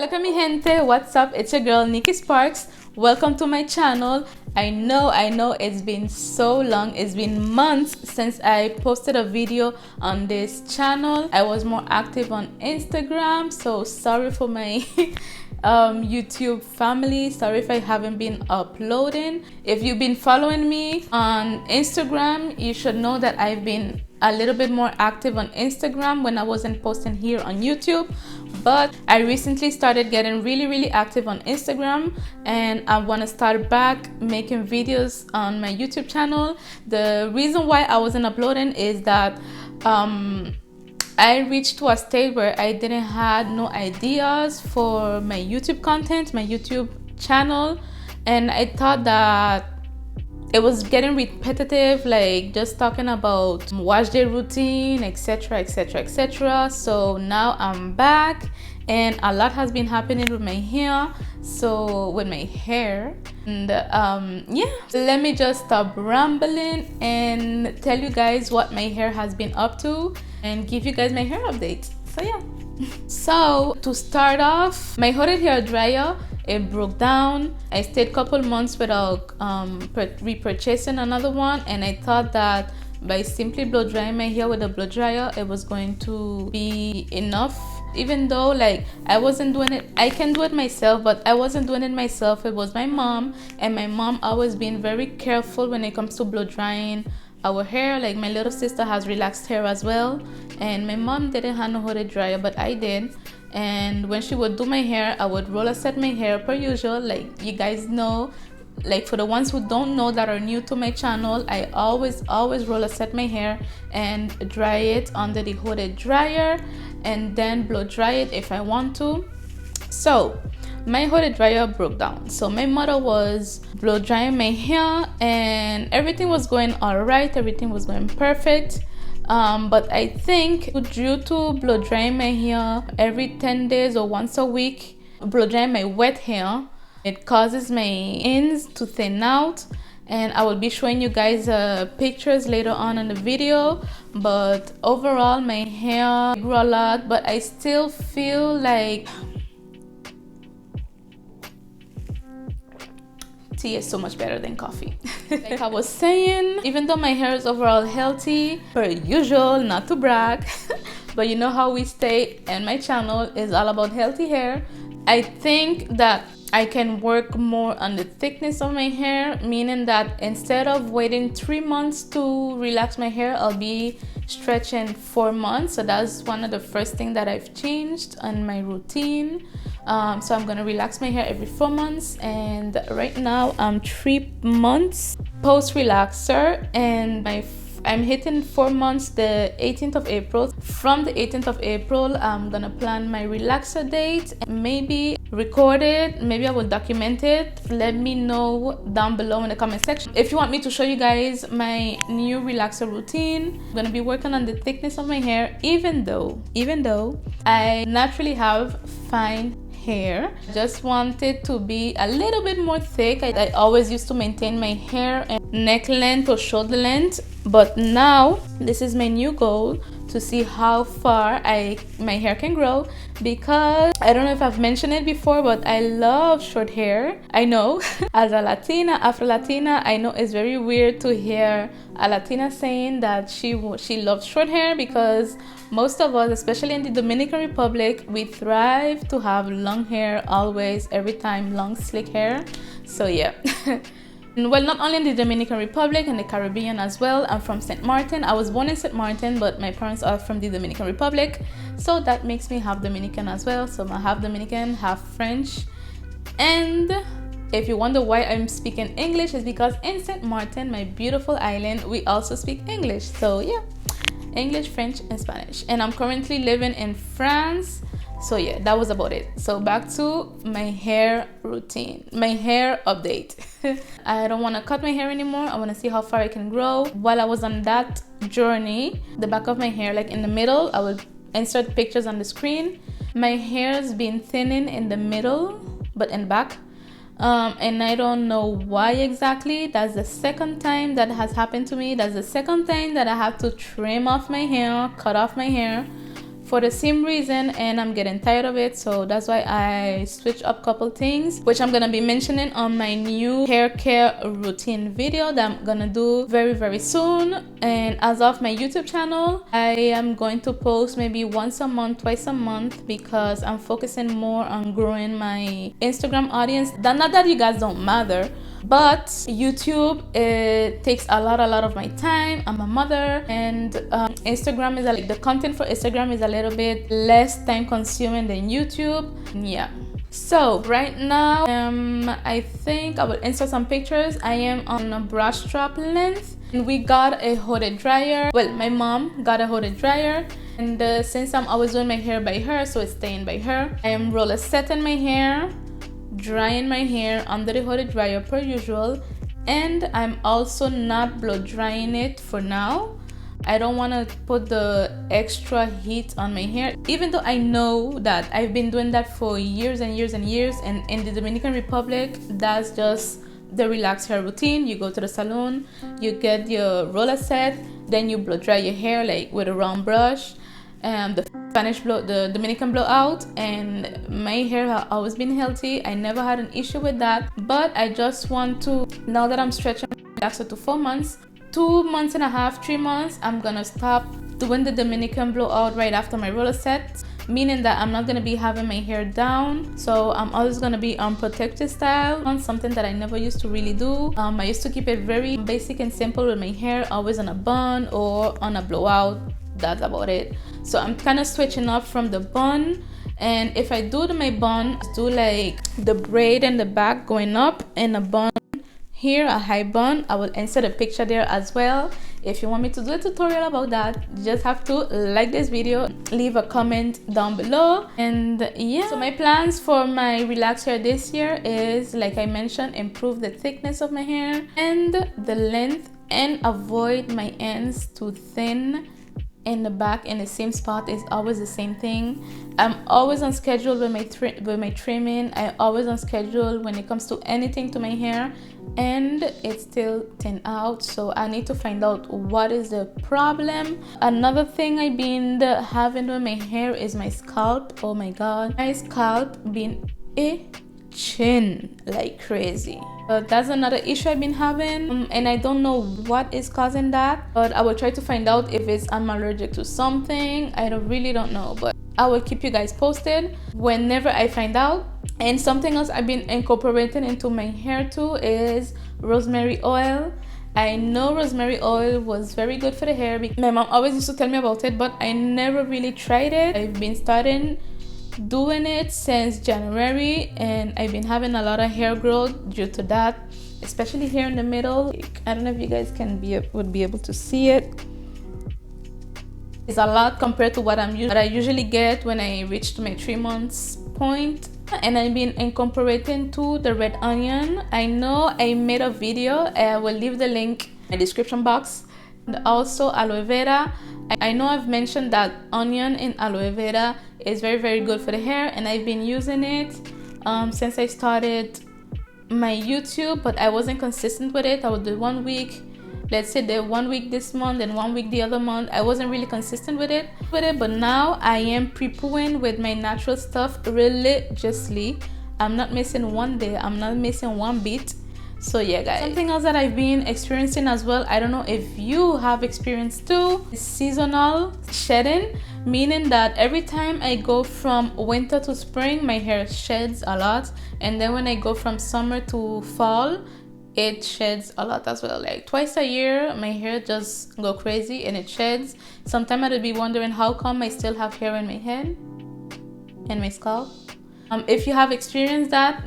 Hola mi gente, what's up? It's your girl niikisparks. Welcome to my channel. I know it's been so long, it's been months since I posted a video on this channel. I was more active on Instagram, so sorry for my YouTube family, sorry if I haven't been uploading. If you've been following me on Instagram, you should know that I've been a little bit more active on Instagram when I wasn't posting here on YouTube. But I recently started getting really active on Instagram, and I want to start back making videos on my YouTube channel. The reason why I wasn't uploading is that I reached to a state where I didn't have no ideas for my YouTube content, my YouTube channel, and I thought that it was getting repetitive, like just talking about wash day routine, etc. So now I'm back and a lot has been happening with my hair, and yeah, let me just stop rambling and tell you guys what my hair has been up to and give you guys my hair update. So yeah. So to start off, my hooded hair dryer, it broke down. I stayed a couple months without repurchasing another one, and I thought that by simply blow drying my hair with a blow dryer, it was going to be enough. Even though like I wasn't doing it, I can do it myself, but I wasn't doing it myself. It was my mom, and my mom always been very careful when it comes to blow drying our hair. Like my little sister has relaxed hair as well, and my mom didn't have no hooded dryer, but I did. And when she would do my hair, I would roller set my hair per usual. Like you guys know, like for the ones who don't know that are new to my channel, I always roller set my hair and dry it under the hooded dryer, and then blow dry it if I want to. So my hooded dryer broke down, so my mother was blow drying my hair and everything was going all right, everything was going perfect. But I think due to blow drying my hair every 10 days or once a week, blow drying my wet hair, it causes my ends to thin out, and I will be showing you guys pictures later on in the video. But overall my hair grew a lot, but I still feel like tea is so much better than coffee. Like I was saying, even though my hair is overall healthy per usual, not to brag, but you know how we stay, and my channel is all about healthy hair. I think that I can work more on the thickness of my hair, meaning that instead of waiting 3 months to relax my hair, I'll be stretching 4 months. So that's one of the first things that I've changed on my routine. So I'm gonna relax my hair every 4 months, and right now I'm 3 months post relaxer, and I'm hitting 4 months the 18th of April. From the 18th of April, I'm gonna plan my relaxer date, maybe record it, maybe I will document it. Let me know down below in the comment section if you want me to show you guys my new relaxer routine. I'm gonna be working on the thickness of my hair, even though I naturally have fine hair. Just want it to be a little bit more thick. I always used to maintain my hair and neck length or shoulder length, but now this is my new goal, to see how far my hair can grow, because I don't know if I've mentioned it before, but I love short hair. I know as a Latina, Afro-Latina, I know it's very weird to hear a Latina saying that she loves short hair, because most of us, especially in the Dominican Republic, we thrive to have long hair always, every time, long slick hair. So yeah. Well, not only in the Dominican Republic, in the Caribbean as well. I'm from St. Martin. I was born in St. Martin, but my parents are from the Dominican Republic, so that makes me half Dominican as well. So I'm half Dominican, half French. And if you wonder why I'm speaking English, it's because in St. Martin, my beautiful island, we also speak English. So yeah, English, French, and Spanish. And I'm currently living in France. So yeah, that was about it. So back to my hair routine, my hair update. I don't want to cut my hair anymore. I want to see how far I can grow. While I was on that journey, the back of my hair, like in the middle, I will insert pictures on the screen. My hair has been thinning in the middle, but in back. And I don't know why exactly. That's the second time that has happened to me. That's the second time that I have to trim off my hair, cut off my hair. for the same reason, and I'm getting tired of it. So that's why I switched up a couple things, which I'm gonna be mentioning on my new hair care routine video that I'm gonna do very soon. And as of my YouTube channel, I am going to post maybe once a month, twice a month, because I'm focusing more on growing my Instagram audience. Not that you guys don't matter, but YouTube, it takes a lot of my time. I'm a mother, and Instagram is like, the content for Instagram is a little bit less time consuming than YouTube. Yeah. So right now, I think I will insert some pictures. I am on a brush strap length, and we got a hooded dryer. Well, my mom got a hooded dryer, and since I'm always doing my hair by her, so it's staying by her. I am roller setting my hair, drying my hair under the hooded dryer per usual, and I'm also not blow drying it for now. I don't want to put the extra heat on my hair, even though I know that I've been doing that for years and years, and in the Dominican Republic, that's just the relaxed hair routine. You go to the salon, you get your roller set, then you blow dry your hair like with a round brush, and the Dominican blowout, and my hair has always been healthy. I never had an issue with that, but I just want to, now that I'm stretching my relaxer to 4 months, 2 months and a half, 3 months, I'm gonna stop doing the Dominican blowout right after my roller set, meaning that I'm not gonna be having my hair down. So I'm always gonna be on protective style, on something that I never used to really do. I used to keep it very basic and simple with my hair, always on a bun or on a blowout. That's about it. So I'm kind of switching up from the bun, and if I do my bun, do like the braid in the back going up and a bun here, a high bun. I will insert a picture there as well. If you want me to do a tutorial about that, you just have to like this video, leave a comment down below. And yeah, so my plans for my relaxed hair this year is, like I mentioned, improve the thickness of my hair and the length, and avoid my ends too thin in the back in the same spot. Is always the same thing. I'm always on schedule with my trimming. I always on schedule when it comes to anything to my hair, and it's still thin out. So I need to find out what is the problem. Another thing I've been having with my hair is my scalp. Oh my god, my scalp been itching like crazy. That's another issue I've been having, and I don't know what is causing that, but I will try to find out if I'm allergic to something. I really don't know, but I will keep you guys posted whenever I find out. And something else I've been incorporating into my hair too is rosemary oil. I know rosemary oil was very good for the hair. My mom always used to tell me about it, but I never really tried it. I've been starting doing it since January, and I've been having a lot of hair growth due to that, especially here in the middle. I don't know if you guys would be able to see it. It's a lot compared to what I usually get when I reach my 3 months point. And I've been incorporating to the red onion. I know I made a video, I will leave the link in the description box. And also aloe vera. I know I've mentioned that onion and aloe vera is very good for the hair, and I've been using it since I started my YouTube, but I wasn't consistent with it. I would do 1 week, let's say the 1 week this month and 1 week the other month. I wasn't really consistent with it, but now I am pre-pooing with my natural stuff religiously. I'm not missing one day, I'm not missing one beat. So yeah guys, something else that I've been experiencing as well, I don't know if you have experienced too, is seasonal shedding, meaning that every time I go from winter to spring, my hair sheds a lot, and then when I go from summer to fall, it sheds a lot as well. Like twice a year my hair just go crazy and it sheds. Sometimes I'd be wondering how come I still have hair in my head and my scalp. If you have experienced that,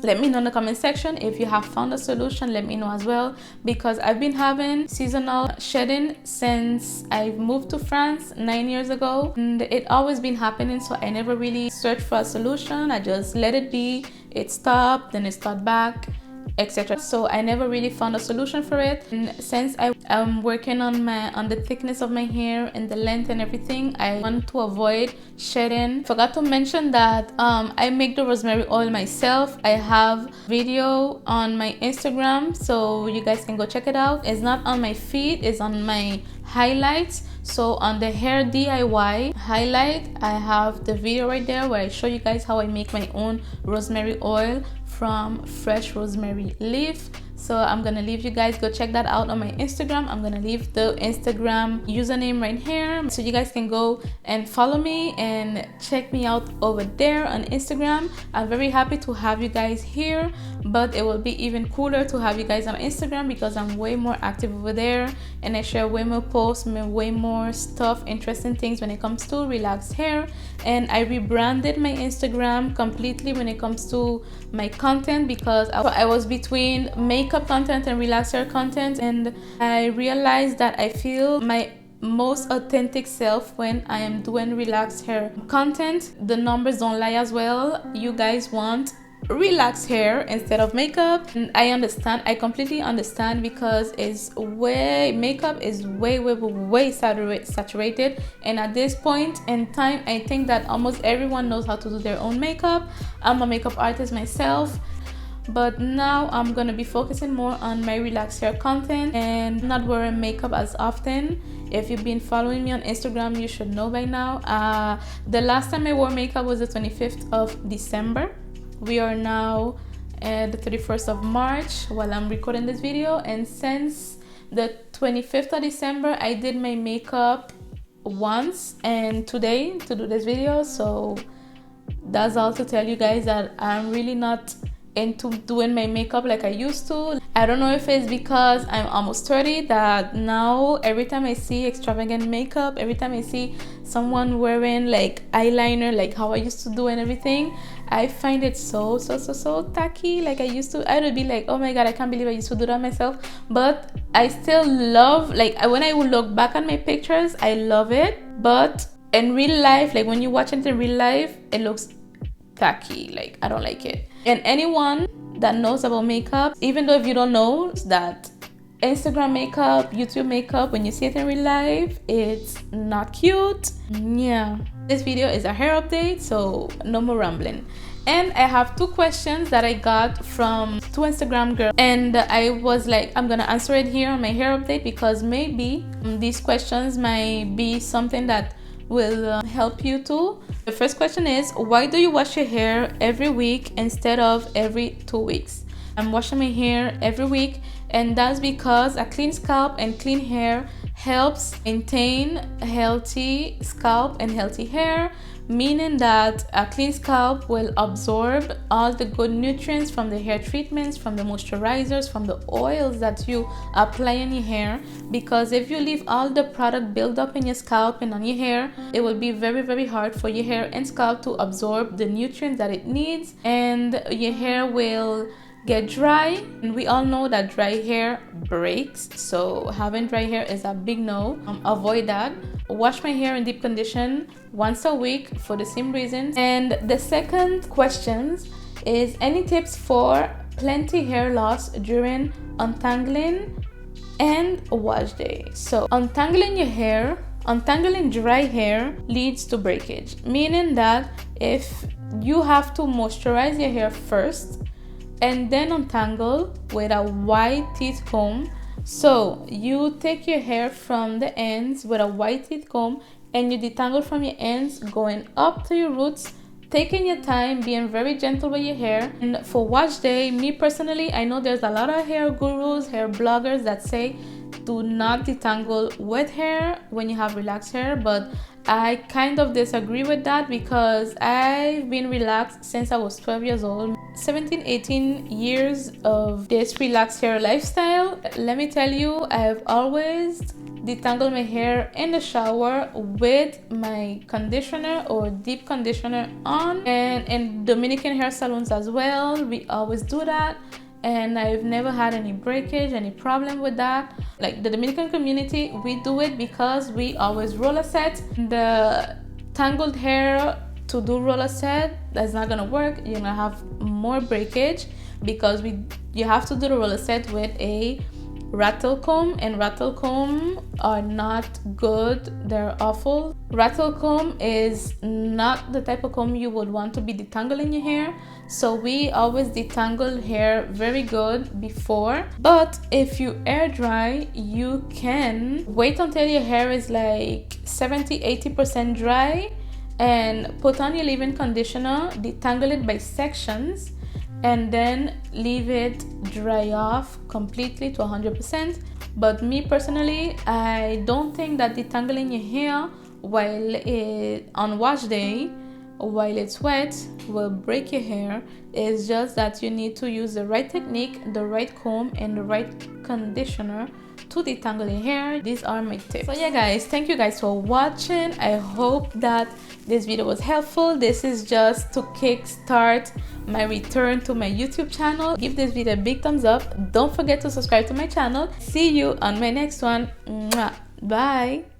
let me know in the comment section. If you have found a solution, let me know as well, because I've been having seasonal shedding since I moved to France 9 years ago, and it always been happening. So I never really searched for a solution. I just let it be. It stopped, then it started back, etc. So I never really found a solution for it. And since I'm working on the thickness of my hair and the length and everything, I want to avoid shedding. Forgot to mention that I make the rosemary oil myself. I have video on my Instagram, so you guys can go check it out. It's not on my feed, it's on my highlights. So on the hair DIY highlight, I have the video right there where I show you guys how I make my own rosemary oil from fresh rosemary leaf. So I'm gonna leave you guys, go check that out on my Instagram. I'm gonna leave the Instagram username right here so you guys can go and follow me and check me out over there on Instagram. I'm very happy to have you guys here, but it will be even cooler to have you guys on Instagram because I'm way more active over there and I share way more posts, way more stuff, interesting things when it comes to relaxed hair. And I rebranded my Instagram completely when it comes to my content because I was between makeup content and relaxed hair content, and I realized that I feel my most authentic self when I am doing relaxed hair content. The numbers don't lie as well. You guys want relaxed hair instead of makeup, and I understand, I completely understand, because makeup is way saturated, and at this point in time I think that almost everyone knows how to do their own makeup. I'm a makeup artist myself, but now I'm gonna be focusing more on my relaxed hair content and not wearing makeup as often. If you've been following me on Instagram, you should know by now. The last time I wore makeup was the 25th of December. We are now at the 31st of March while I'm recording this video, and since the 25th of December I did my makeup once and today to do this video. So that's all to tell you guys that I'm really not into doing my makeup like I used to. I don't know if it's because I'm almost 30 that now every time I see extravagant makeup, every time I see someone wearing like eyeliner like how I used to do and everything, I find it so tacky. Like I used to, I would be like, oh my god, I can't believe I used to do that myself. But I still love, like when I would look back on my pictures, I love it. But in real life, like when you watch it in real life, it looks tacky. Like I don't like it. And anyone that knows about makeup, even though if you don't know that Instagram makeup, YouTube makeup, when you see it in real life, it's not cute. Yeah, this video is a hair update, so no more rambling. And I have two questions that I got from two Instagram girls, and I was like, I'm gonna answer it here on my hair update because maybe these questions might be something that will help you too. The first question is, why do you wash your hair every week instead of every 2 weeks? I'm washing my hair every week, and that's because a clean scalp and clean hair helps maintain a healthy scalp and healthy hair, meaning that a clean scalp will absorb all the good nutrients from the hair treatments, from the moisturizers, from the oils that you apply in your hair. Because if you leave all the product build up in your scalp and on your hair, it will be very hard for your hair and scalp to absorb the nutrients that it needs, and your hair will get dry, and we all know that dry hair breaks, so having dry hair is a big no. Avoid that. Wash my hair in deep condition once a week for the same reasons. And the second question is, any tips for plenty hair loss during untangling and wash day? So untangling your hair, untangling dry hair leads to breakage, meaning that if you have to moisturize your hair first and then untangle with a wide teeth comb. So you take your hair from the ends with a wide teeth comb and you detangle from your ends going up to your roots, taking your time, being very gentle with your hair. And for wash day, me personally, I know there's a lot of hair gurus, hair bloggers that say do not detangle wet hair when you have relaxed hair, but I kind of disagree with that because I've been relaxed since I was 12 years old. 17-18 years of this relaxed hair lifestyle. Let me tell you, I've always detangled my hair in the shower with my conditioner or deep conditioner on, and in Dominican hair salons as well, we always do that. And I've never had any breakage, any problem with that. Like the Dominican community, we do it because we always roller set. The tangled hair to do roller set, that's not gonna work. You're gonna have more breakage because you have to do the roller set with a rattle comb, and rattle comb are not good. They're awful. Rattle comb is not the type of comb you would want to be detangling your hair, so we always detangle hair very good before. But if you air dry, you can wait until your hair is like 70-80% dry and put on your leave-in conditioner, detangle it by sections, and then leave it dry off completely to 100%. But me personally, I don't think that detangling your hair on wash day while it's wet will break your hair. It's just that you need to use the right technique, the right comb, and the right conditioner to detangle your hair. These are my tips. So yeah guys, thank you guys for watching. I hope that this video was helpful. This is just to kickstart my return to my YouTube channel. Give this video a big thumbs up. Don't forget to subscribe to my channel. See you on my next one. Mwah. Bye.